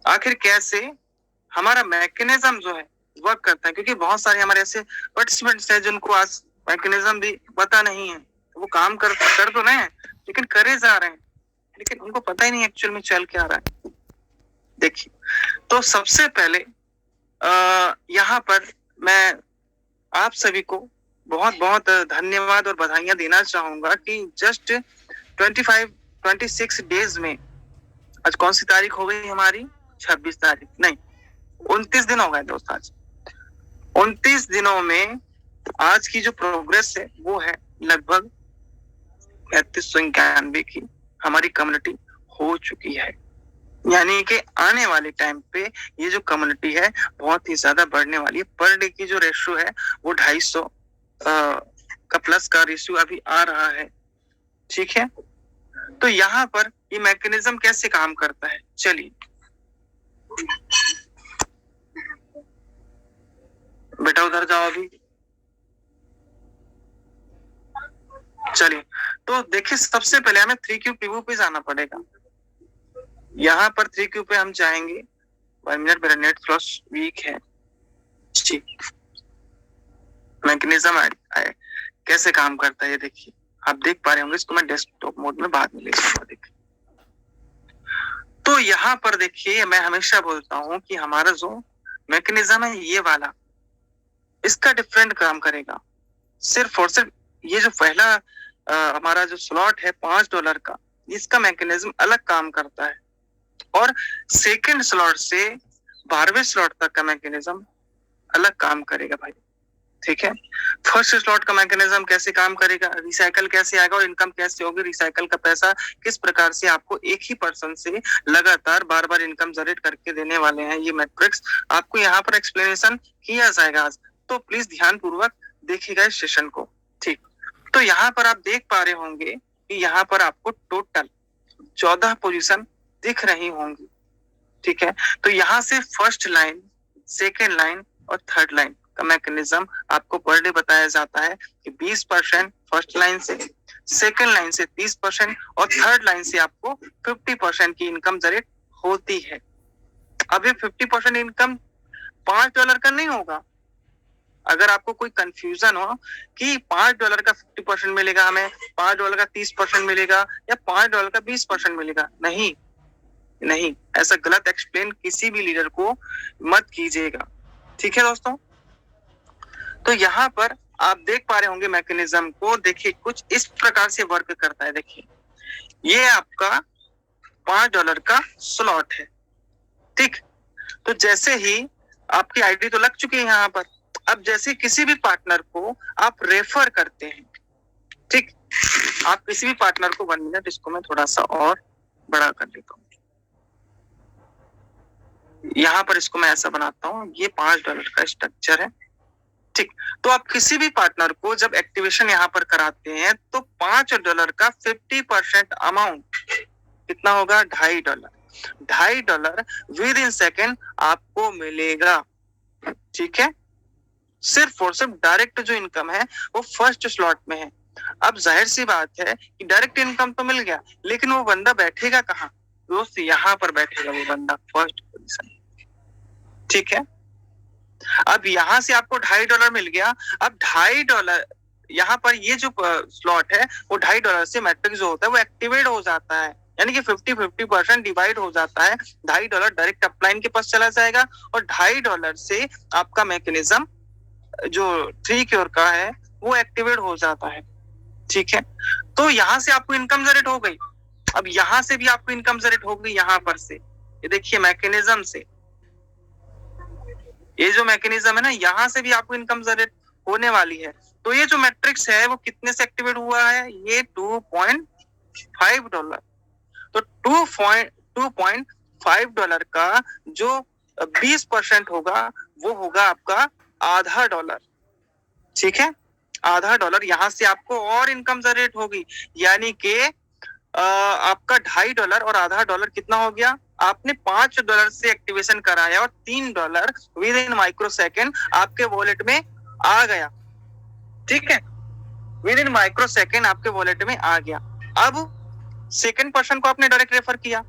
आखिर कैसे हमारा मैकेनिज्म जो है वर्क करता है, क्योंकि बहुत सारे हमारे ऐसे पार्टिसिपेंट्स हैं जिनको आज मैकेनिज्म भी पता नहीं है। वो काम कर तो रहे हैं लेकिन करे जा रहे हैं, लेकिन उनको पता ही नहीं एक्चुअल में चल क्या रहा है। देखिए, तो सबसे पहले यहाँ पर मैं आप सभी को बहुत बहुत धन्यवाद और बधाइयां देना चाहूंगा कि जस्ट 26 डेज में, आज कौन सी तारीख हो गई हमारी, 26 तारीख नहीं, 29 दिन हो गए दोस्त। आज 29 दिनों में आज की जो प्रोग्रेस है वो है लगभग 3591 की हमारी कम्युनिटी हो चुकी है। यानी कि आने वाले टाइम पे ये जो कम्युनिटी है बहुत ही ज्यादा बढ़ने वाली है। पर डे की जो रेशियो है वो 250 का प्लस का रेशियो अभी आ रहा है। ठीक है, तो यहाँ पर ये मैकेनिज्म कैसे काम करता है, चलिए बेटा उधर जाओ अभी। चलिए, तो देखिए सबसे पहले हमें 3Q पीवू पे जाना पड़ेगा। यहाँ पर 3Q पे हम जाएंगे, 1 मिनट मेरा नेट थोड़ा वीक है। ठीक, मैकेनिज्म कैसे काम करता है ये देखिए, आप देख पा रहे होंगे। इसको मैं डेस्कटॉप मोड में बाद में ले जाऊंगा। देखिए, तो यहाँ पर देखिए, मैं हमेशा बोलता हूँ कि हमारा जो मैकेनिज्म है ये वाला, इसका डिफरेंट काम करेगा। सिर्फ और सिर्फ ये जो पहला हमारा जो स्लॉट है $5 का, इसका मैकेनिज्म अलग काम करता है, और सेकंड स्लॉट से 12वें स्लॉट तक का मैकेनिज्म अलग काम करेगा भाई। ठीक है, फर्स्ट स्लॉट का मैकेनिज्म कैसे काम करेगा, रिसाइकल कैसे आएगा और इनकम कैसे होगी, रिसाइकल का पैसा किस प्रकार से आपको एक ही पर्सन से लगातार बार बार इनकम जनरेट करके देने वाले हैं, ये मैट्रिक्स आपको यहाँ पर एक्सप्लेनेशन किया जाएगा आज। तो प्लीज ध्यान पूर्वक देखिएगा इस सेशन को। ठीक, तो यहाँ पर आप देख पा रहे होंगे कि यहाँ पर आपको टोटल 14 पोजीशन दिख रही होंगी। ठीक है, तो यहाँ से फर्स्ट लाइन, सेकेंड लाइन और थर्ड लाइन का मैकेनिज्म आपको पर डे बताया जाता है कि 20% फर्स्ट लाइन से, सेकेंड लाइन से 30% और थर्ड लाइन से आपको 50% की इनकम जनरेट होती है। अब ये 50% इनकम $5 का नहीं होगा। अगर आपको कोई कंफ्यूजन हो कि $5 का 50% मिलेगा हमें, $5 का 30% मिलेगा या $5 का 20% मिलेगा, नहीं नहीं, ऐसा गलत एक्सप्लेन किसी भी लीडर को मत कीजिएगा। ठीक है दोस्तों, तो यहाँ पर आप देख पा रहे होंगे मैकेनिज्म को। देखिए कुछ इस प्रकार से वर्क करता है। देखिए, ये आपका $5 का स्लॉट है। ठीक, तो जैसे ही आपकी आईडी तो लग चुकी है यहाँ पर, अब जैसे किसी भी पार्टनर को आप रेफर करते हैं, ठीक, आप किसी भी पार्टनर को, 1 मिनट इसको मैं थोड़ा सा और बड़ा कर लेता हूँ। यहाँ पर इसको मैं ऐसा बनाता हूँ, ये $5 का स्ट्रक्चर है। ठीक, तो आप किसी भी पार्टनर को जब एक्टिवेशन यहाँ पर कराते हैं तो $5 का 50% अमाउंट कितना होगा, $2.5 विद इन सेकेंड आपको मिलेगा। ठीक है, सिर्फ और सिर्फ डायरेक्ट जो इनकम है वो फर्स्ट स्लॉट में है। अब जाहिर सी बात है कि डायरेक्ट इनकम तो मिल गया, लेकिन वो बंदा बैठेगा कहाँ दोस्त, यहाँ पर बैठेगा वो बंदा फर्स्ट पोजीशन। ठीक है, अब यहाँ से आपको $2.5 मिल गया। अब $2.5 यहाँ पर ये जो स्लॉट है वो $2.5 से मैट्रिक्स जो होता है वो एक्टिवेट हो जाता है, यानी कि 50-50% डिवाइड हो जाता है। $2.5 डायरेक्ट अपलाइन के पास चला जाएगा और $2.5 से आपका मैकेनिज्म जो 3Q का है वो एक्टिवेट हो जाता है। ठीक है, तो यहाँ से आपको इनकम जनरेट हो गई। अब यहाँ से भी आपको इनकम जनरेट हो गई, यहाँ पर से ये देखिए मैकेनिज्म से, ये जो मैकेनिज्म है ना, यहाँ से भी आपको इनकम जनरेट होने वाली है। तो ये जो मैट्रिक्स है वो कितने से एक्टिवेट हुआ है, ये $2.5। तो $2.5 का जो 20% होगा वो होगा आपका $0.5। ठीक है, $0.5 यहाँ से आपको और इनकम जनरेट होगी, यानी कि आपका $2.5 और $0.5 कितना हो गया, आपने $5 से एक्टिवेशन कराया और $3 विद इन माइक्रो सेकेंड आपके वॉलेट में आ गया। ठीक है, विद इन माइक्रो सेकेंड आपके वॉलेट में आ गया। अब सेकेंड पर्सन को आपने डायरेक्ट रेफर किया,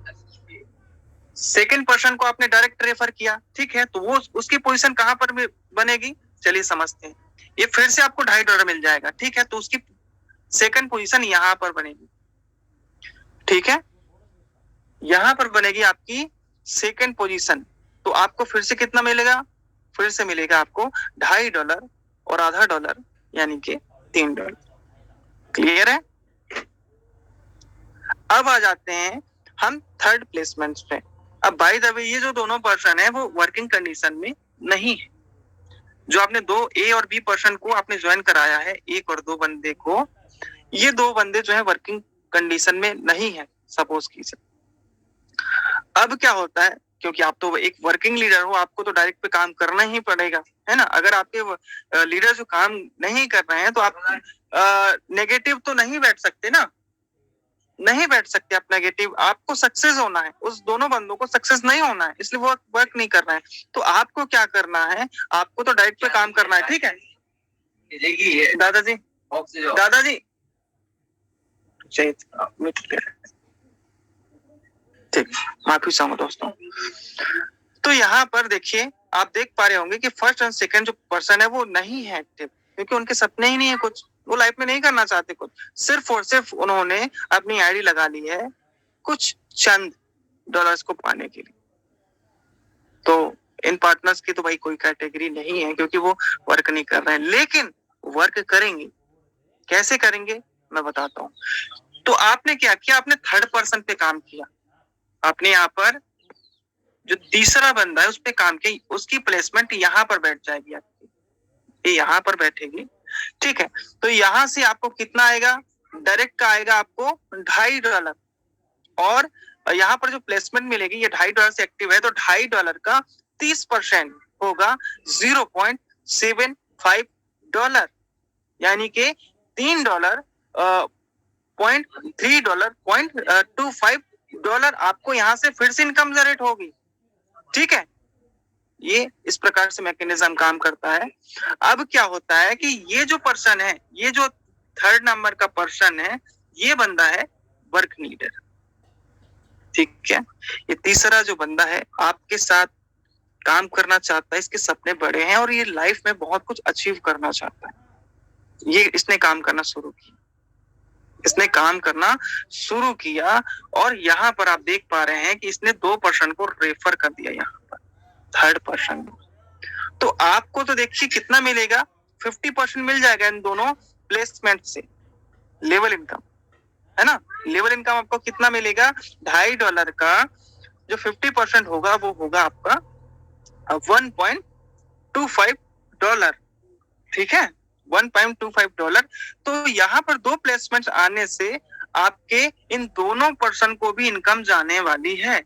सेकंड पर्सन को आपने डायरेक्ट रेफर किया, ठीक है, तो वो उसकी पोजीशन कहां पर बनेगी, चलिए समझते हैं। ये फिर से आपको $2.5 मिल जाएगा, ठीक है, तो उसकी सेकंड पोजीशन यहां पर बनेगी, ठीक है, यहां पर बनेगी आपकी सेकंड पोजीशन। तो आपको फिर से कितना मिलेगा, फिर से मिलेगा आपको $2.5 और $0.5 यानी कि $3। क्लियर है? अब आ जाते हैं हम थर्ड प्लेसमेंट पे। अब बाय द वे ये जो दोनों पर्सन है वो वर्किंग कंडीशन में नहीं है। जो आपने दो ए और बी पर्सन को आपने ज्वाइन कराया है, एक और दो बंदे को, ये दो बंदे जो है वर्किंग कंडीशन में नहीं है, सपोज कीजिए। अब क्या होता है, क्योंकि आप तो एक वर्किंग लीडर हो, आपको तो डायरेक्ट पे काम करना ही पड़ेगा, है ना। अगर आपके लीडर जो काम नहीं कर रहे हैं तो आप नेगेटिव तो नहीं बैठ सकते ना, नहीं बैठ सकते आप नेगेटिव। आपको सक्सेस होना है, उस दोनों बंदों को सक्सेस नहीं होना है, इसलिए वो वर्क नहीं कर रहा है। तो आपको क्या करना है, आपको तो डायरेक्ट पे काम करना है, ठीक है दादाजी, दादाजी ठीक, माफी चाहूंगा दोस्तों। तो यहाँ पर देखिए, आप देख पा रहे होंगे कि फर्स्ट और सेकंड जो पर्सन है वो नहीं है एक्टिव, क्योंकि उनके सपने ही नहीं है कुछ, वो लाइफ में नहीं करना चाहते कुछ, सिर्फ और सिर्फ उन्होंने अपनी आईडी लगा ली है कुछ चंद डॉलर्स को पाने के लिए। तो इन पार्टनर्स की तो भाई कोई कैटेगरी नहीं है, क्योंकि वो वर्क नहीं कर रहे हैं, लेकिन वर्क करेंगे। कैसे करेंगे मैं बताता हूँ। तो आपने क्या किया, आपने थर्ड पर्सन पे काम किया, आपने यहाँ पर जो तीसरा बंदा है उस पे काम किया, उसकी प्लेसमेंट यहाँ पर बैठ जाएगी आपकी, ये यहाँ पर बैठेगी, ठीक है। तो यहाँ से आपको कितना आएगा, डायरेक्ट का आएगा आपको $2.5, और यहाँ पर जो प्लेसमेंट मिलेगी ये $2.5 से एक्टिव है, तो $2.5 का 30% होगा $0.75, यानी कि $3 $0.25 आपको यहाँ से फिर से इनकम जनरेट होगी, ठीक है। ये इस प्रकार से मैकेनिज्म काम करता है। अब क्या होता है कि ये जो पर्सन है, ये जो थर्ड नंबर का पर्सन है, ये बंदा है वर्क लीडर, ठीक है। ये तीसरा जो बंदा है आपके साथ काम करना चाहता है, इसके सपने बड़े हैं और ये लाइफ में बहुत कुछ अचीव करना चाहता है। ये इसने काम करना शुरू किया, इसने काम करना शुरू किया, और यहाँ पर आप देख पा रहे हैं कि इसने दो पर्सन को रेफर कर दिया यहाँ पर, थर्ड पर्सन। तो आपको तो देखिए कितना मिलेगा, 50% मिल जाएगा इन दोनों प्लेसमेंट से, लेवल इनकम, है ना। लेवल इनकम आपको कितना मिलेगा, $2.5 का जो 50% होगा वो होगा आपका $1.25, ठीक है, $1.25। तो यहाँ पर दो प्लेसमेंट आने से आपके इन दोनों पर्सन को भी इनकम जाने वाली है,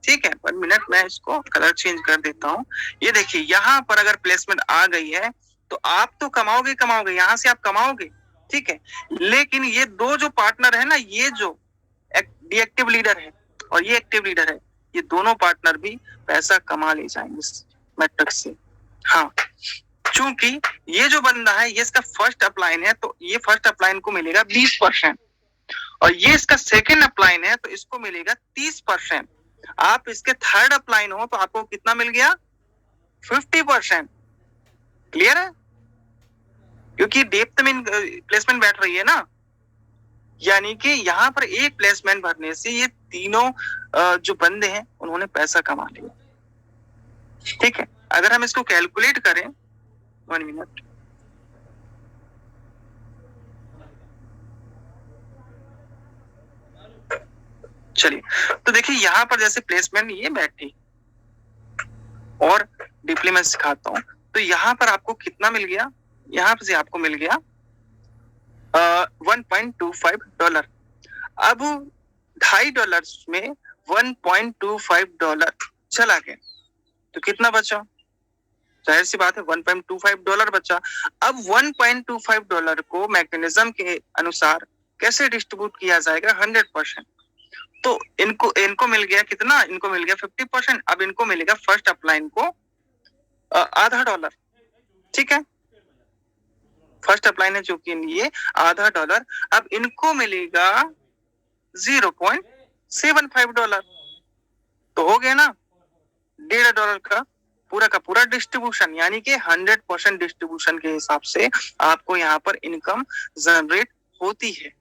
ठीक है। 1 मिनट, मैं इसको कलर चेंज कर देता हूँ। ये देखिए यहाँ पर अगर प्लेसमेंट आ गई है तो आप तो कमाओगे, यहाँ से आप कमाओगे, ठीक है। लेकिन ये दो जो पार्टनर है ना, ये जो डीएक्टिव लीडर है और ये एक्टिव लीडर है, ये दोनों पार्टनर भी पैसा कमा ले जाएंगे इस मेथड से। हाँ, चूंकि ये जो बंदा है ये इसका फर्स्ट अपलाइन है, तो ये फर्स्ट अपलाइन को मिलेगा 20%, और ये इसका सेकेंड अपलाइन है तो इसको मिलेगा 30%। आप इसके थर्ड अपलाइन हो तो आपको कितना मिल गया, 50%। क्लियर है? क्योंकि डेप्थ में प्लेसमेंट बैठ रही है ना, यानी कि यहाँ पर एक प्लेसमेंट भरने से ये तीनों जो बंदे हैं उन्होंने पैसा कमा लिया, ठीक है। अगर हम इसको कैलकुलेट करें, 1 मिनट, चलिए, तो देखिए यहाँ पर जैसे प्लेसमेंट ये बैठी, और डीपली मैं सिखाता हूँ। तो यहाँ पर आपको कितना मिल गया, यहाँ से आपको मिल गया $1.25। अब $2.5 में $1.25 चला गया तो कितना बचा, जाहिर सी बात है $1.25 बचा। अब $1.25 को मैकेनिज्म के अनुसार कैसे डिस्ट्रीब्यूट किया जाएगा, 100%। तो इनको मिल गया कितना, इनको मिल गया 50%। अब इनको मिलेगा फर्स्ट अपलाइन को $0.5, ठीक है। फर्स्ट अपलाइन है जो कि ये $0.5, अब इनको मिलेगा $0.75, तो हो गया ना $1.5 का पूरा डिस्ट्रीब्यूशन, यानी कि 100% डिस्ट्रीब्यूशन के हिसाब से आपको यहाँ पर इनकम जनरेट होती है।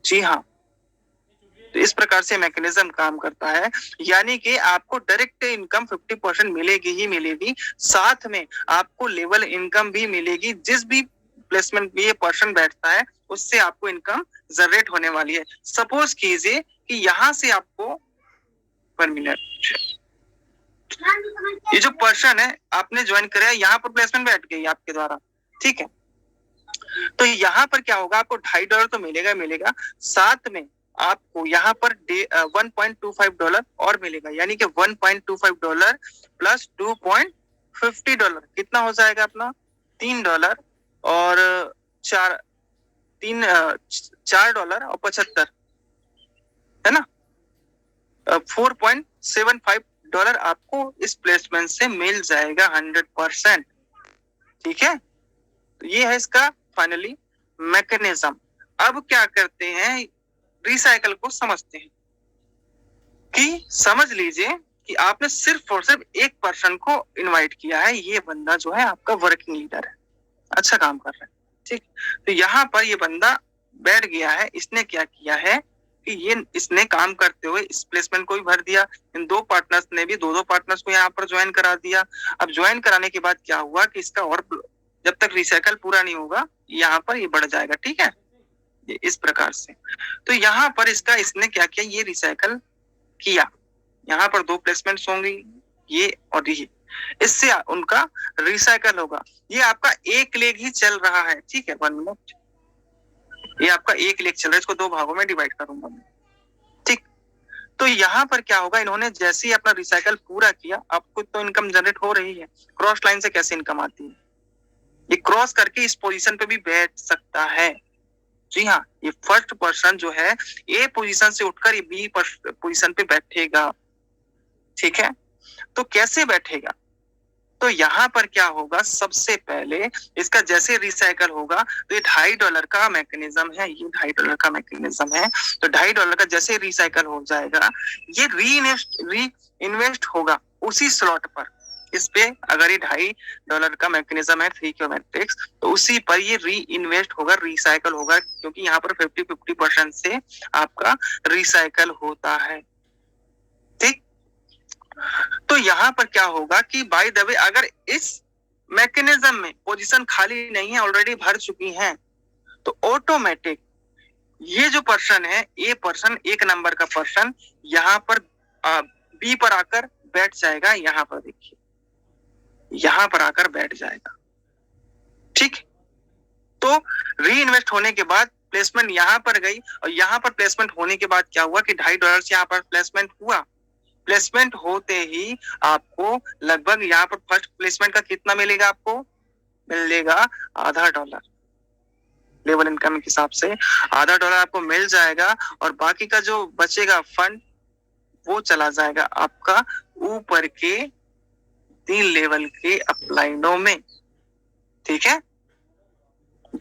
जी हाँ, तो इस प्रकार से मैकेनिज्म काम करता है, यानी कि आपको डायरेक्ट इनकम 50% मिलेगी ही मिलेगी, साथ में आपको लेवल इनकम भी मिलेगी। जिस भी प्लेसमेंट में ये पर्सन बैठता है उससे आपको इनकम जनरेट होने वाली है। सपोज कीजिए कि यहाँ से आपको पर मिनट ये जो पर्सन है आपने ज्वाइन करा, यहाँ पर प्लेसमेंट बैठ गई आपके द्वारा, ठीक है। तो यहाँ पर क्या होगा, आपको $2.5 तो मिलेगा मिलेगा, साथ में आपको यहाँ पर $1.25 और मिलेगा, यानी कि $1.25 प्लस $2.50 कितना हो जाएगा अपना $3 और $4.75 है ना, $4.75 आपको इस प्लेसमेंट से मिल जाएगा 100%। ठीक है, तो ये है इसका फाइनली मैकेनिज्म। अब क्या करते हैं, रिसाइकल को समझते हैं। कि समझ लीजिए कि आपने सिर्फ और सिर्फ एक पर्सन को इनवाइट किया है, ये बंदा जो है आपका वर्किंग लीडर है, अच्छा काम कर रहा है, ठीक। तो यहाँ पर ये बंदा बैठ गया है, इसने क्या किया है कि इसने काम करते हुए इस प्लेसमेंट को भी भर दिया, इन दो पार्टनर्स ने भी दो पार्टनर्स को यहाँ पर ज्वाइन करा दिया। अब ज्वाइन कराने के बाद क्या हुआ कि इसका और जब तक रिसाइकल पूरा नहीं होगा यहाँ पर ये बढ़ जाएगा, ठीक है, ये इस प्रकार से। तो यहाँ पर इसने क्या किया, ये रिसाइकल किया, यहाँ पर 2 प्लेसमेंट्स होंगी, ये और ये, इससे उनका रिसाइकल होगा। ये आपका एक लेग ही चल रहा है, ठीक है, 1 मिनट, ये आपका एक लेग चल रहा है, इसको 2 भागों में डिवाइड करूंगा मैं, ठीक। तो यहाँ पर क्या होगा, इन्होंने जैसे ही अपना रिसाइकल पूरा किया, आपको तो इनकम जनरेट हो रही है। क्रॉस लाइन से कैसे इनकम आती है, ये क्रॉस करके इस पोजीशन पे भी बैठ सकता है। जी हाँ, ये फर्स्ट पर्सन जो है ए पोजीशन से उठकर ये बी पोजीशन पे बैठेगा, ठीक है। तो कैसे बैठेगा, तो यहाँ पर क्या होगा, सबसे पहले इसका जैसे रिसाइकल होगा तो ये $2.5 का मैकेनिज्म है, ये $2.5 का मैकेनिज्म है। तो $2.5 का जैसे रिसाइकल हो जाएगा, ये री इन्वेस्ट होगा उसी स्लॉट पर। इस पे अगर ये $2.5 का मैकेनिज्म है 3Q मैट्रिक्स, तो उसी पर ये री इन्वेस्ट होगा, रिसाइकल होगा, क्योंकि यहाँ पर 50-50% से आपका रिसाइकल होता है, ठीक। तो यहाँ पर क्या होगा कि बाय द वे अगर इस मैकेनिज्म में पोजीशन खाली नहीं है, ऑलरेडी भर चुकी हैं, तो ऑटोमेटिक ये जो पर्सन है, ए पर्सन, 1 नंबर का पर्सन यहाँ पर बी पर आकर बैठ जाएगा। यहाँ पर देखिए, यहाँ पर आकर बैठ जाएगा, ठीक। तो री इन्वेस्ट होने के बाद प्लेसमेंट यहाँ पर गई, और यहाँ पर प्लेसमेंट होने के बाद क्या हुआ कि $2.5 से यहाँ पर प्लेसमेंट हुआ। प्लेसमेंट होते ही आपको लगभग यहाँ पर फर्स्ट प्लेसमेंट का कितना मिलेगा, आपको मिलेगा $0.5 लेवल इनकम के हिसाब से $0.5 आपको मिल जाएगा, और बाकी का जो बचेगा फंड वो चला जाएगा आपका ऊपर के 3 लेवल के अपलाइनों में, ठीक है,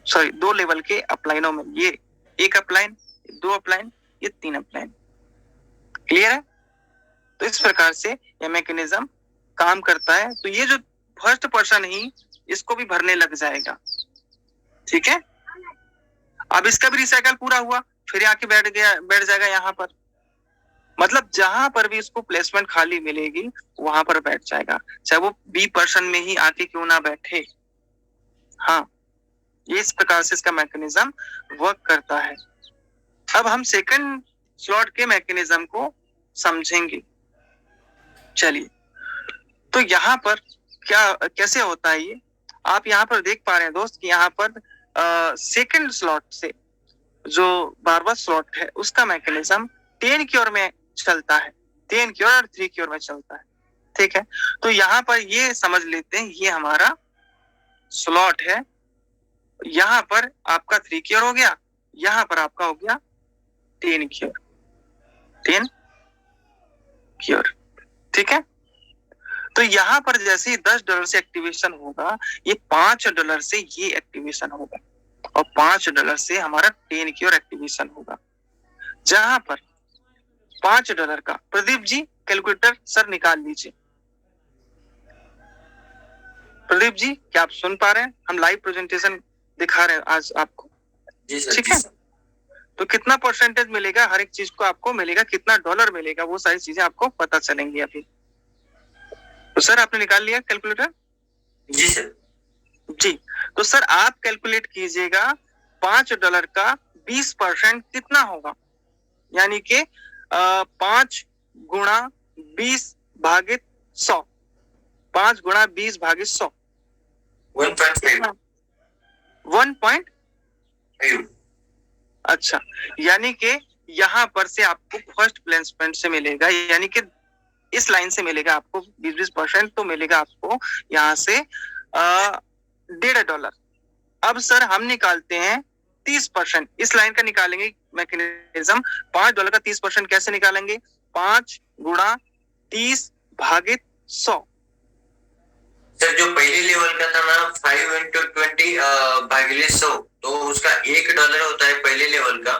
सॉरी 2 लेवल के अपलाइनों में, ये 1 अपलाइन, 2 अपलाइन, ये 3 अपलाइन। क्लियर है? तो इस प्रकार से ये मैकेनिज्म काम करता है। तो ये जो फर्स्ट पर्सन ही इसको भी भरने लग जाएगा, ठीक है। अब इसका भी रिसाइकल पूरा हुआ, फिर आके बैठ जाएगा यहाँ पर, मतलब जहां पर भी इसको प्लेसमेंट खाली मिलेगी वहां पर बैठ जाएगा, चाहे वो बी पर्सन में ही आके क्यों ना बैठे। हाँ, ये इस प्रकार से इसका मैकेनिज्म वर्क करता है। अब हम सेकंड स्लॉट के मैकेनिज्म को समझेंगे। चलिए, तो यहाँ पर कैसे होता है ये आप यहाँ पर देख पा रहे हैं दोस्त कि यहाँ पर सेकंड स्लॉट से जो 12वां स्लॉट है उसका मैकेनिज्म 10 की ओर में चलता है, 10 की ओर और 3 की ओर में चलता है, ठीक है। तो यहाँ पर ये समझ लेते हैं, ये हमारा स्लॉट है, यहाँ पर आपका 3 की ओर हो गया, यहाँ पर आपका हो गया 10 की ओर, 10 की ओर, ठीक है। तो यहाँ पर जैसे ही $10 से एक्टिवेशन होगा, ये $5 से ये एक्टिवेशन होगा, और $5 से हमारा 10 की ओर एक्टिवेशन होगा। जहां पर $5 का। प्रदीप जी कैलकुलेटर सर निकाल लीजिए। प्रदीप जी क्या आप सुन पा रहे हैं? हम लाइव प्रेजेंटेशन दिखा रहे हैं आज आपको। ठीक है, तो कितना परसेंटेज मिलेगा, हर एक चीज को आपको मिलेगा, कितना डॉलर मिलेगा, वो सारी चीजें आपको पता चलेंगी अभी। तो सर आपने निकाल लिया कैलकुलेटर? जी सर। जी, तो सर आप कैलकुलेट कीजिएगा $5 का 20% कितना होगा, यानी कि 5 गुणा 20 भागित 100, 5 गुणा 20 भागित 100 1.5। 1.5। अच्छा, यानी कि यहाँ पर से आपको फर्स्ट प्लेसमेंट से मिलेगा, यानी कि इस लाइन से मिलेगा आपको 20% तो मिलेगा आपको यहाँ से $1.5। अब सर हम निकालते हैं 30%, इस लाइन का निकालेंगे मैकेनिज्म। $5 का 30% कैसे निकालेंगे? 5 गुणा 30 भागित 100। सर जो पहले लेवल का था ना 5 into 20 भागिले 100, तो उसका $1 होता है पहले लेवल का,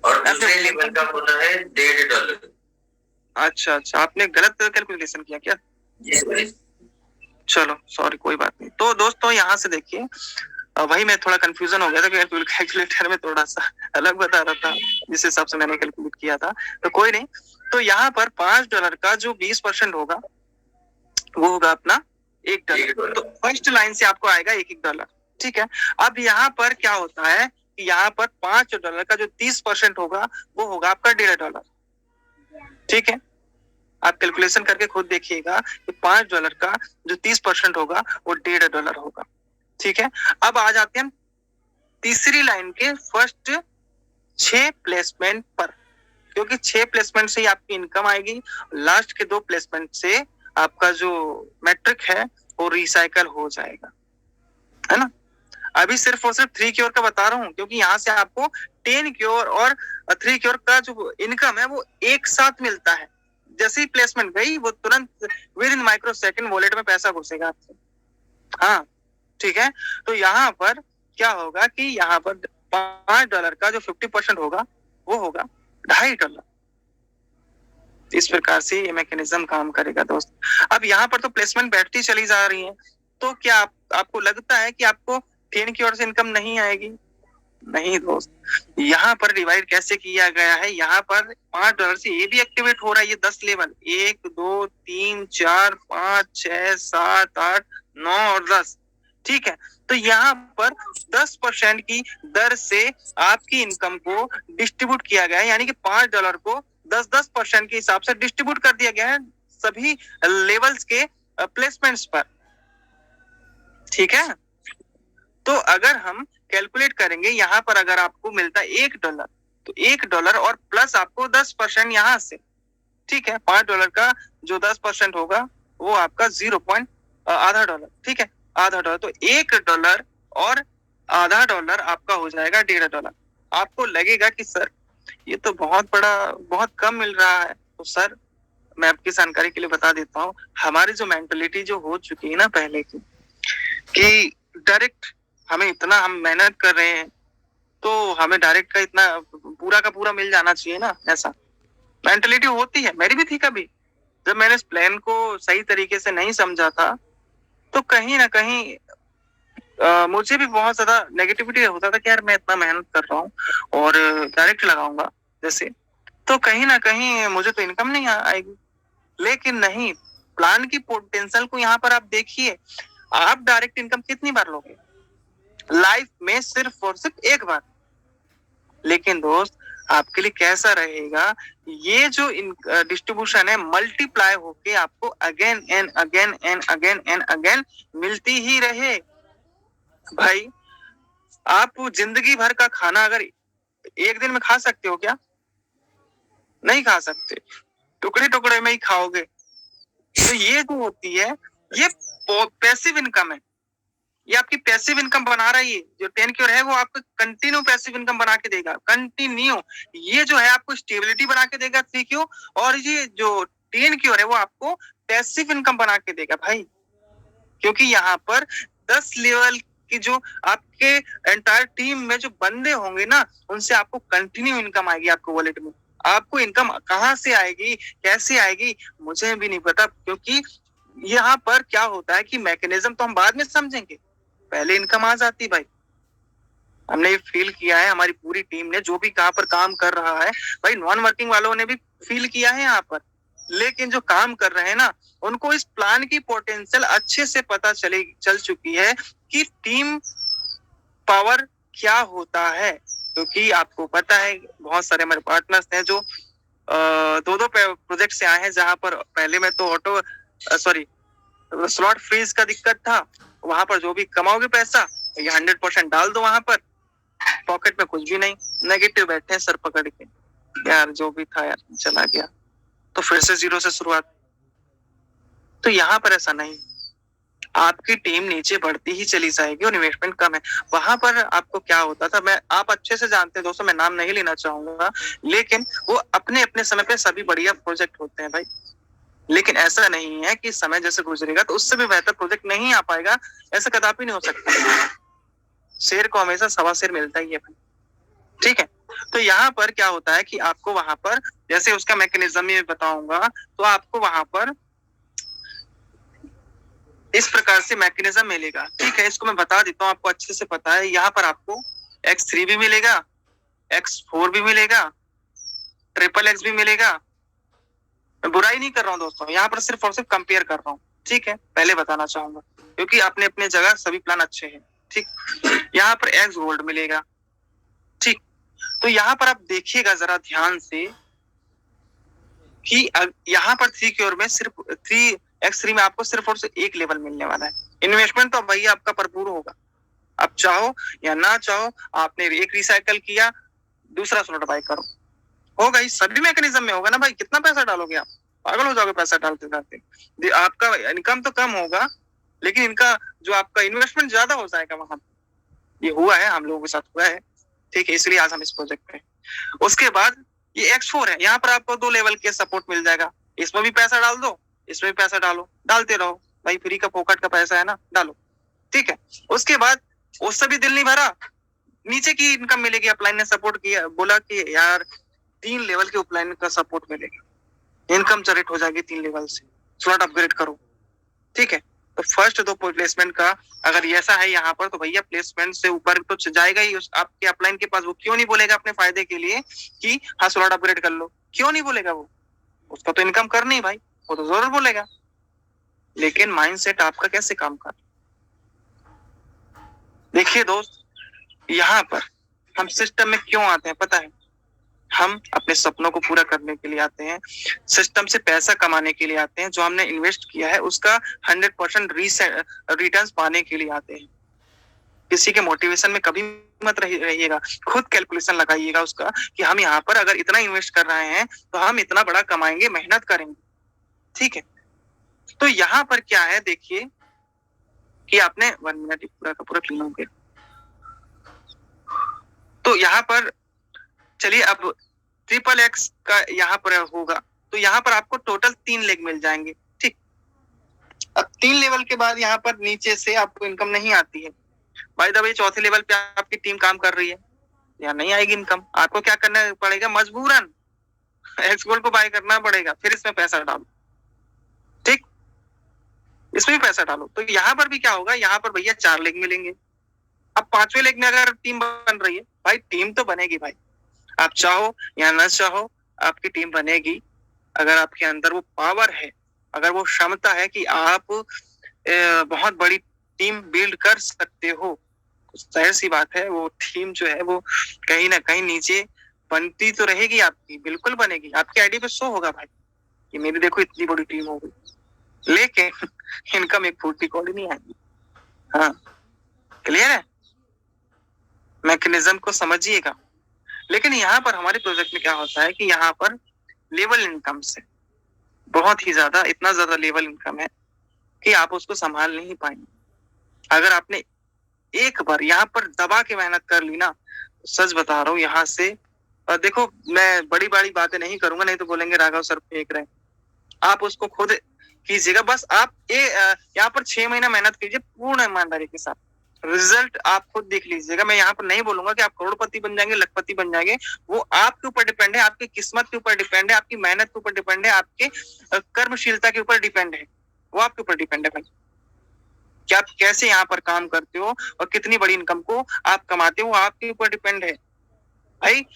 और दूसरे लेवल का होता है $1.5। अच्छा अच्छा, आपने गलत कैलकुलेशन किया क्या? जी सर। चलो सॉरी, कोई बात नहीं। तो दोस्तों यहाँ से देखिए, वही मैं थोड़ा कंफ्यूजन हो गया था, कैलकुलेटर में थोड़ा सा अलग बता रहा था जिस हिसाब से मैंने कैलकुलेट किया था, तो कोई नहीं। तो यहाँ पर $5 का जो 20% होगा वो होगा अपना $1। तो फर्स्ट लाइन से आपको आएगा $1। ठीक है, अब यहाँ पर क्या होता है कि यहाँ पर $5 का जो 30% होगा वो होगा आपका $1.5। ठीक है, आप कैलकुलेशन करके खुद देखिएगा कि $5 का जो 30% होगा वो $1.5 होगा। ठीक है, अब आ जाते हैं तीसरी लाइन के फर्स्ट 6 प्लेसमेंट पर, क्योंकि 6 प्लेसमेंट से ही आपकी इनकम आएगी। लास्ट के 2 प्लेसमेंट से आपका जो मैट्रिक है वो रिसाइकल हो जाएगा, है ना। अभी सिर्फ और सिर्फ 3 क्योर का बता रहा हूँ, क्योंकि यहाँ से आपको 10 क्योर और 3 क्योर का जो इनकम है वो एक साथ मिलता है। जैसे ही प्लेसमेंट गई वो तुरंत with in micro second wallet में पैसा घुसेगा आपसे। हाँ ठीक है, तो यहाँ पर क्या होगा कि यहाँ पर $5 का जो 50% होगा वो होगा $2.5। इस प्रकार से ये मैकेनिज्म काम करेगा दोस्त। अब यहाँ पर तो प्लेसमेंट बैठती चली जा रही है, तो क्या आपको लगता है कि आपको 10 की ओर से इनकम नहीं आएगी? नहीं दोस्त, यहाँ पर डिवाइड कैसे किया गया है, यहाँ पर $5 से ये भी एक्टिवेट हो रहा है, ये 10 लेवल 1 2 3 4 5 6 7 8 9 और 10। ठीक है, तो यहाँ पर 10% की दर से आपकी इनकम को डिस्ट्रीब्यूट किया गया है, यानी कि $5 को 10% के हिसाब से डिस्ट्रीब्यूट कर दिया गया है सभी लेवल्स के प्लेसमेंट्स पर। ठीक है, तो अगर हम कैलकुलेट करेंगे यहाँ पर, अगर आपको मिलता है $1, तो $1 और प्लस आपको 10% यहाँ से। ठीक है, $5 का जो 10% होगा वो आपका $0.5। ठीक है, $0.5, तो $1 और $0.5 आपका हो जाएगा $1.5। आपको लगेगा कि सर ये तो बहुत बड़ा, बहुत कम मिल रहा है। तो सर मैं आपकी जानकारी के लिए बता देता हूँ, हमारी जो मेंटलिटी जो हो चुकी है ना पहले की, कि डायरेक्ट हमें इतना, हम मेहनत कर रहे हैं तो हमें डायरेक्ट का इतना पूरा का पूरा मिल जाना चाहिए ना, ऐसा मेंटलिटी होती है। मेरी भी थी कभी, जब मैंने इस प्लान को सही तरीके से नहीं समझा था, तो कहीं ना कहीं मुझे भी बहुत ज्यादा नेगेटिविटी होता था कि यार मैं इतना मेहनत कर रहा हूँ और डायरेक्ट लगाऊंगा जैसे, तो कहीं ना कहीं मुझे तो इनकम नहीं आएगी। लेकिन नहीं, प्लान की पोटेंशियल को यहाँ पर आप देखिए, आप डायरेक्ट इनकम कितनी बार लोगे लाइफ में? सिर्फ और सिर्फ एक बार। लेकिन दोस्त आपके लिए कैसा रहेगा, ये जो डिस्ट्रीब्यूशन है मल्टीप्लाई होके आपको again and again and again and again मिलती ही रहे। भाई आप जिंदगी भर का खाना अगर एक दिन में खा सकते हो क्या? नहीं खा सकते, टुकड़े टुकड़े में ही खाओगे। तो ये जो होती है ये पैसिव इनकम है, ये आपकी पैसिव इनकम बना रही है। जो 10 क्योर है वो आपको कंटिन्यू पैसिव इनकम बना के देगा, कंटिन्यू। ये जो है आपको स्टेबिलिटी बना के देगा 3 क्यू, और ये जो 10 क्योर है वो आपको पैसिव इनकम बना के देगा भाई। क्योंकि यहाँ पर 10 लेवल की जो आपके एंटायर टीम में जो बंदे होंगे ना, उनसे आपको कंटिन्यू इनकम आएगी आपको वॉलेट में। आपको इनकम कहाँ से आएगी, कैसे आएगी, मुझे भी नहीं पता, क्योंकि यहाँ पर क्या होता है कि मैकेनिज्म तो हम बाद में समझेंगे, पहले इनकम आ जाती भाई। हमने ये फील किया है, हमारी पूरी टीम ने, जो भी कहाँ पर काम कर रहा है भाई, नॉन वर्किंग वालों ने भी फील किया है यहाँ पर। लेकिन जो काम कर रहे हैं ना, उनको इस प्लान की पोटेंशियल अच्छे से पता चल चुकी है कि टीम पावर क्या होता है। क्योंकि आपको पता है बहुत सारे हमारे पार्टनर्स हैं जो दो प्रोजेक्ट से आए हैं, जहां पर पहले में तो स्लॉट फ्रीज का दिक्कत था। वहां पर जो भी कमाओगे पैसा, ये 100% डाल दो, वहां पर पॉकेट में कुछ भी नहीं, नेगेटिव बैठे हैं सर पकड़ के, यार जो भी था यार चला गया, तो फिर से जीरो से शुरुआत। तो यहाँ पर ऐसा नहीं, आपकी टीम नीचे बढ़ती ही चली जाएगी और इन्वेस्टमेंट कम है। वहां पर आपको क्या होता था, आप अच्छे से जानते हैं दोस्तों, मैं नाम नहीं लेना चाहूंगा, लेकिन वो अपने अपने समय पे सभी बढ़िया प्रोजेक्ट होते हैं भाई। लेकिन ऐसा नहीं है कि समय जैसे गुजरेगा तो उससे भी बेहतर प्रोजेक्ट नहीं आ पाएगा, ऐसा कदापि नहीं हो सकता। शेर को हमेशा सवा शेर मिलता ही है भाई, ठीक है। तो यहाँ पर क्या होता है कि आपको वहां पर, जैसे उसका मैकेनिज्म में बताऊंगा, तो आपको वहां पर इस प्रकार से मैकेनिज्म मिलेगा, ठीक है। इसको मैं बता देता हूँ, आपको अच्छे से पता है। यहाँ पर आपको X3 भी मिलेगा, X4 भी मिलेगा, XXX भी मिलेगा। मैं बुराई नहीं कर रहा हूँ दोस्तों, यहाँ पर सिर्फ और सिर्फ कंपेयर कर रहा हूँ, ठीक है, पहले बताना चाहूंगा, क्योंकि अपने अपने जगह सभी प्लान अच्छे हैं, ठीक। यहाँ पर X गोल्ड मिलेगा, ठीक। तो यहाँ पर आप देखिएगा जरा ध्यान से कि यहाँ पर 3 की ओर में सिर्फ 3X3 में आपको सिर्फ और सिर्फ एक लेवल मिलने वाला है। इन्वेस्टमेंट तो भैया आपका भरपूर होगा, आप चाहो या ना चाहो, आपने एक रिसाइकल किया, दूसरा स्लॉट बाय करो, होगा ही। सभी मैकेनिज्म में होगा ना भाई, कितना पैसा डालोगे आप, पागल हो जाओगे पैसा डालते डालते। आपका इनकम तो कम होगा, लेकिन इनका जो आपका इन्वेस्टमेंट ज्यादा हो जाएगा वहां। ये हुआ है, हम लोगों के साथ हुआ है, ठीक है, इसलिए आज हम इस प्रोजेक्ट पे। उसके बाद ये X4 है, यहाँ पर आपको 2 लेवल के सपोर्ट मिल जाएगा। इसमें भी पैसा डाल दो, इसमें भी पैसा डालो, डालते रहो भाई, फ्री का फोकट का पैसा है ना, डालो, ठीक है। उसके बाद उससे भी दिल नहीं भरा, नीचे की इनकम मिलेगी। अपलाइन ने सपोर्ट किया, बोला कि यार 3 लेवल के अपलाइन का सपोर्ट मिलेगा, इनकम जनरेट हो जाएगी 3 लेवल से, स्लॉट अपग्रेड करो, ठीक है। तो फर्स्ट 2 प्लेसमेंट का अगर ऐसा है यहाँ पर, तो भैया प्लेसमेंट से ऊपर तो जाएगा ही उस आपके अपलाइन के पास। वो क्यों नहीं बोलेगा अपने फायदे के लिए कि हाँ स्लॉट अपग्रेड कर लो, क्यों नहीं बोलेगा वो, उसका तो इनकम करनी है भाई, वो तो जरूर बोलेगा। लेकिन माइंडसेट आपका कैसे काम कर, देखिए दोस्त, यहाँ पर हम सिस्टम में क्यों आते हैं पता है, हम अपने सपनों को पूरा करने के लिए आते हैं, सिस्टम से पैसा कमाने के लिए आते हैं, जो हमने इन्वेस्ट किया है उसका 100% रिटर्न्स पाने के लिए आते हैं। किसी के मोटिवेशन में कभी मत रहिएगा, खुद कैलकुलेशन लगाइएगा उसका कि हम यहाँ पर अगर इतना इन्वेस्ट कर रहे हैं तो हम इतना बड़ा कमाएंगे, मेहनत करेंगे, ठीक है। तो यहाँ पर क्या है, देखिए कि आपने 1 मिनट पूरा का पूरा क्लीन हो गया। तो यहाँ पर चलिए, अब XXX का यहाँ पर होगा, तो यहाँ पर आपको टोटल 3 लेग मिल जाएंगे, ठीक। अब 3 लेवल के बाद यहाँ पर नीचे से आपको इनकम नहीं आती है भाई। जब ये चौथे लेवल पे आपकी टीम काम कर रही है, यहाँ नहीं आएगी इनकम, आपको क्या करना पड़ेगा, मजबूरन X गोल्ड को बाय करना पड़ेगा, फिर इसमें पैसा डालो, ठीक, इसमें भी पैसा डालो। तो यहाँ पर भी क्या होगा, यहाँ पर भैया 4 लेग मिलेंगे। अब 5वें लेग में अगर टीम बन रही है भाई, टीम तो बनेगी भाई, आप चाहो या ना चाहो आपकी टीम बनेगी। अगर आपके अंदर वो पावर है, अगर वो क्षमता है कि आप बहुत बड़ी टीम बिल्ड कर सकते हो, तो जाहिर सी बात है वो टीम जो है वो कहीं ना कहीं नीचे बनती तो रहेगी आपकी, बिल्कुल बनेगी, आपकी आईडी पे शो होगा भाई कि मेरी देखो इतनी बड़ी टीम हो गई, लेकिन इनकम एक फूटी कौड़ी नहीं आएगी। हाँ, क्लियर है, मैकेनिज्म को समझिएगा। लेकिन यहाँ पर हमारे प्रोजेक्ट में क्या होता है कि यहाँ पर लेवल इनकम से बहुत ही ज्यादा, इतना ज्यादा लेवल इनकम है कि आप उसको संभाल नहीं पाएंगे। अगर आपने एक बार यहाँ पर दबा के मेहनत कर ली ना, सच बता रहा हूँ, यहाँ से देखो, मैं बड़ी बड़ी बातें नहीं करूंगा, नहीं तो बोलेंगे राघव सर फेंक रहे हैं। आप उसको खुद कीजिएगा, बस आप यहाँ पर 6 महीना मेहनत कीजिए पूर्ण ईमानदारी के साथ, रिजल्ट आप खुद देख लीजिएगा। मैं यहाँ पर नहीं बोलूंगा कि आप करोड़पति बन जाएंगे, लखपति बन जाएंगे, वो आपके ऊपर डिपेंड है, आपकी किस्मत के ऊपर डिपेंड है, आपकी मेहनत के ऊपर डिपेंड है, आपके कर्मशीलता के ऊपर डिपेंड है, वो आपके ऊपर डिपेंड है भाई कि आप कैसे यहाँ पर काम करते हो और कितनी बड़ी इनकम को आप कमाते हो, आपके ऊपर डिपेंड है भाई।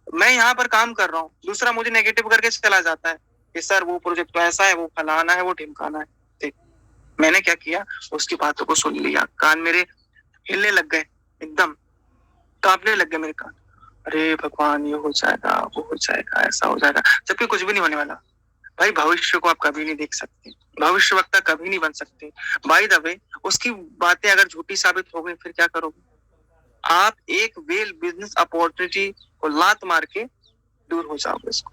मैं यहाँ पर काम कर रहा हूँ, दूसरा मुझे नेगेटिव करके चला जाता है कि सर वो प्रोजेक्ट तो ऐसा है, वो फलाना है, वो ढिमकाना है। ठीक, मैंने क्या किया, उसकी बातों को सुन लिया, कान मेरे हिलने लग गए, एकदम कांपने लग गए मेरे कान। अरे भगवान, ये हो जाएगा, वो हो जाएगा, ऐसा हो जाएगा, जबकि कुछ भी नहीं होने वाला भाई। भविष्य को आप कभी नहीं देख सकते, भविष्यवक्ता कभी नहीं बन सकते। बाय द वे, उसकी बातें अगर झूठी साबित हो गई फिर क्या करोगे आप? एक वेल बिजनेस अपॉर्चुनिटी को लात मार के दूर हो जाओगे इसको।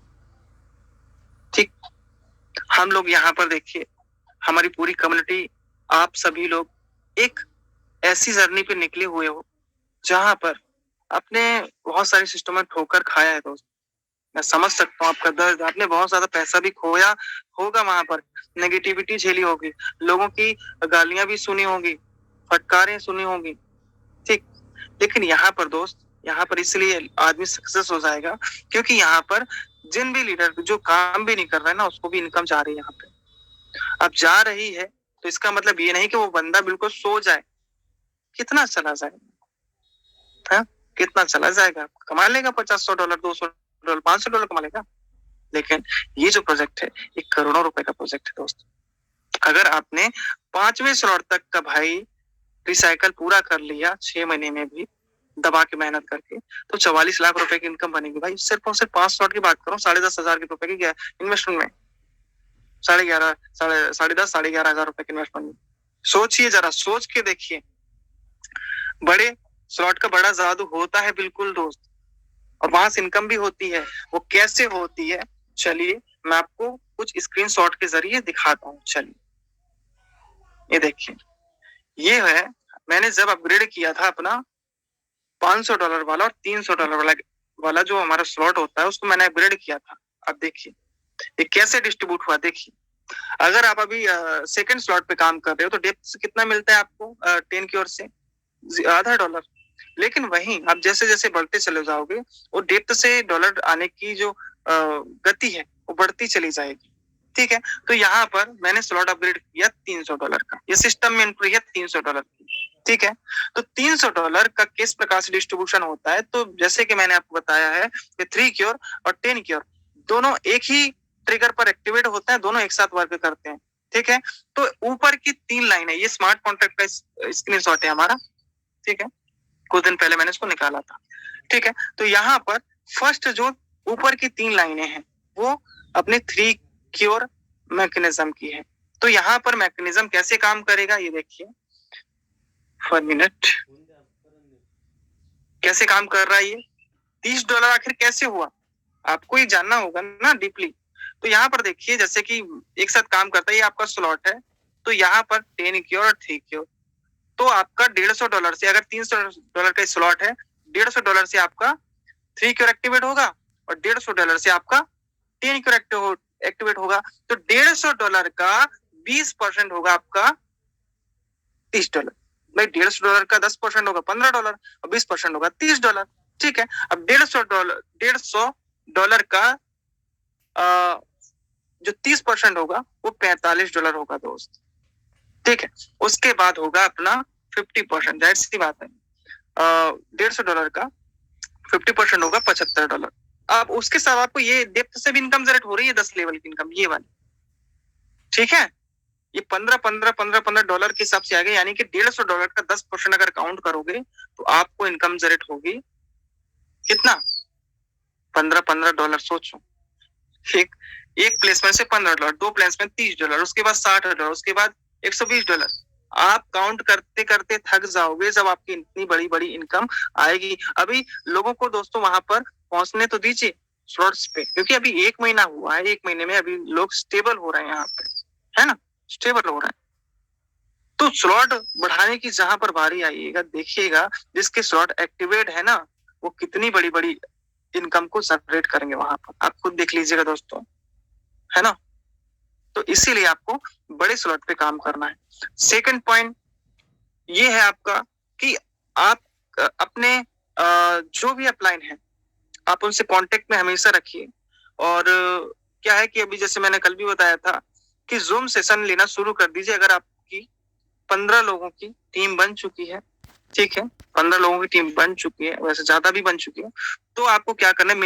ठीक, हम लोग यहाँ पर देखिए, हमारी पूरी कम्युनिटी, आप सभी लोग एक ऐसी जर्नी पे निकले हुए हो जहां पर आपने बहुत सारे सिस्टम में ठोकर खाया है दोस्त। मैं समझ सकता हूँ आपका दर्द, आपने बहुत ज्यादा पैसा भी खोया होगा, वहां पर नेगेटिविटी झेली होगी, लोगों की गालियां भी सुनी होगी, फटकारें सुनी होगी। ठीक, लेकिन यहाँ पर दोस्त, यहाँ पर इसलिए आदमी सक्सेस हो जाएगा क्योंकि यहाँ पर जिन भी लीडर जो काम भी नहीं कर रहा है ना, उसको भी इनकम जा रही है यहाँ पे। अब जा रही है तो इसका मतलब ये नहीं कि वो बंदा बिल्कुल सो जाए। कितना चला जाएगा, कितना चला जाएगा, कमा लेगा $50-100, $200, $500 कमा लेगा। लेकिन ये जो प्रोजेक्ट है, एक करोड़ों रुपए का प्रोजेक्ट है दोस्त। अगर आपने 5वें स्लॉट तक का भाई रिसाइकल पूरा कर लिया 6 महीने में भी दबा के मेहनत करके, तो 44 लाख रुपए की इनकम बनेगी भाई। सिर्फ और सिर्फ 5 स्लॉट की बात करो, 10,500 रुपए की इन्वेस्टमेंट में, 11,500 रुपए की इन्वेस्टमेंट में। सोचिए जरा, सोच के देखिए, बड़े स्लॉट का बड़ा जादू होता है बिल्कुल दोस्त, और वहां से इनकम भी होती है। वो कैसे होती है, चलिए मैं आपको कुछ स्क्रीनशॉट के जरिए दिखाता हूँ। चलिए ये देखिए, ये है, मैंने जब अपग्रेड किया था अपना $500 वाला और $300 वाला जो हमारा स्लॉट होता है, उसको मैंने अपग्रेड किया था। अब देखिए ये कैसे डिस्ट्रीब्यूट हुआ। देखिए, अगर आप अभी सेकंड स्लॉट पे काम कर रहे हो तो डेप्थ से कितना मिलता है आपको, 10 की ओर से $0.5। लेकिन वहीं आप जैसे जैसे बढ़ते चले जाओगे, वो डेप्थ से डॉलर आने की जो गति है वो बढ़ती चली जाएगी। ठीक है, तो यहाँ पर मैंने स्लॉट अपग्रेड किया $300 का, ये सिस्टम में एंट्री है $300 की। ठीक है, तो $300 का किस प्रकार से डिस्ट्रीब्यूशन होता है, तो जैसे कि मैंने आपको बताया है कि 3 की ओर और 10 की ओर दोनों एक ही ट्रिगर पर एक्टिवेट होते हैं, दोनों एक साथ वर्क करते हैं। ठीक है, तो ऊपर की 3 लाइन है, ये स्मार्ट कॉन्ट्रैक्ट का स्क्रीनशॉट है हमारा। ठीक है, कुछ दिन पहले मैंने इसको निकाला था। ठीक है, तो यहाँ पर फर्स्ट जो ऊपर की 3 लाइनें हैं वो अपने 3 की ओर मैकेनिज्म की है। तो यहाँ पर मैकेनिज्म कैसे काम करेगा, ये देखिए, 1 मिनट, कैसे काम कर रहा है ये $30 आखिर कैसे हुआ, आपको ये जानना होगा ना डीपली। तो यहाँ पर देखिए, जैसे कि एक साथ काम करता है, ये आपका स्लॉट है, तो यहाँ पर 10 की ओर और 3 की ओर, तो आपका $150 से, अगर $300 का स्लॉट है, $150 से आपका 3 की ओर एक्टिवेट होगा और $150 से आपका 10 की ओर एक्टिवेट होगा। तो $150 का 20% होगा आपका $30। भाई $150 का 10% होगा $15 और 20% होगा $30। ठीक है, अब $150 का जो 30% होगा वो $45 होगा दोस्त। ठीक है, उसके बाद होगा अपना 50%, जाहिर सी बात है, $150 का 50% होगा $75। अब उसके साथ आपको ये डेप्थ से भी इनकम जनरेट हो रही है, 10 लेवल की इनकम, ये वाली। ठीक है, ये 15 के हिसाब से आ गए, यानी कि $150 का 10% अगर काउंट करोगे तो आपको इनकम जनरेट होगी कितना, $15। सोचो, एक प्लेसमेंट से $15, 2 प्लेसमेंट $30, उसके बाद $60, उसके बाद $120। आप काउंट करते करते थक जाओगे जब आपकी इतनी बड़ी बड़ी इनकम आएगी। अभी लोगों को दोस्तों वहां पर पहुंचने तो दीजिए स्लॉट्स पे, क्योंकि अभी 1 महीना हुआ है, 1 महीने में अभी लोग स्टेबल हो रहे हैं यहाँ पे, है ना, स्टेबल हो रहे हैं। तो स्लॉट बढ़ाने की जहां पर बारी आइएगा, देखिएगा जिसके स्लॉट एक्टिवेट है ना, वो कितनी बड़ी बड़ी इनकम को जनरेट करेंगे वहां पर, आप खुद देख लीजिएगा दोस्तों, है ना। तो इसीलिए आपको बड़े स्लॉट पे काम करना है। सेकंड पॉइंट ये है आपका कि आप अपने जो भी अपलाइन है आप उनसे कांटेक्ट में हमेशा रखिए। और क्या है कि अभी जैसे मैंने कल भी बताया था कि जूम सेशन लेना शुरू कर दीजिए। अगर आपकी 15 लोगों की टीम बन चुकी है, ठीक है, 15 लोगों की टीम बन चुकी है, वैसे ज्यादा भी बन चुकी है, तो आपको क्या करना है, मिनिमम